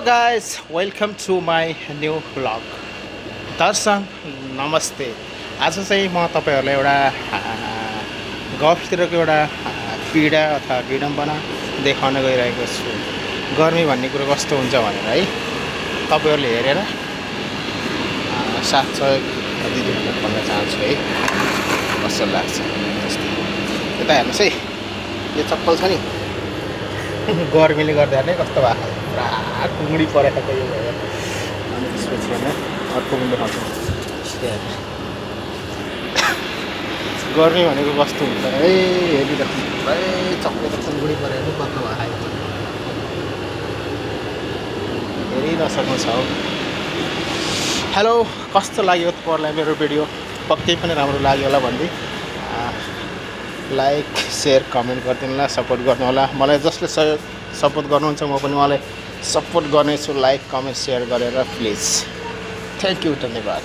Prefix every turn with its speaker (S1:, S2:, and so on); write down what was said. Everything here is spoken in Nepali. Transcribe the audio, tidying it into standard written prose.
S1: guys, welcome to my new vlog. दर्शक नमस्ते. आज चाहिँ म तपाईहरुलाई एउटा गफतिरको एउटा पीडा अथवा विडम्बना देखाउन गइरहेको छु. गर्मी भन्ने कुरो कस्तो हुन्छ भनेर है तपाईहरुले हेरेर साथ सहयोग दिदिनु भन्न चाहन्छु है. कस्तो लाग्छ यता हेर्नुस् है. यो चप्पल छ नि गर्मीले गर्दा नै कस्तो भएको पुरा कुङ्डी परेको यो भयो. अनि त्यसपछि हैन अर्को पनि देखाउँछु. गर्मी भनेको कस्तो हुन्छ है हेरिरहेको पुरै चप्पलको कुङ्डी परेर कस्तो भएको हेरिनसक्नु छ. हेलो, कस्तो लाग्यो तपाईँहरूलाई मेरो भिडियो? पक्कै पनि राम्रो लाग्यो होला भन्दै लाइक शेयर कमेन्ट गरिदिनु होला, सपोर्ट गर्नु होला. मलाई जसले सपोर्ट गर्नुहुन्छ म पनि उहाँलाई सपोर्ट गर्नेछु. लाइक कमेन्ट शेयर गरेर प्लिज. थ्याङ्क यू, धन्यवाद.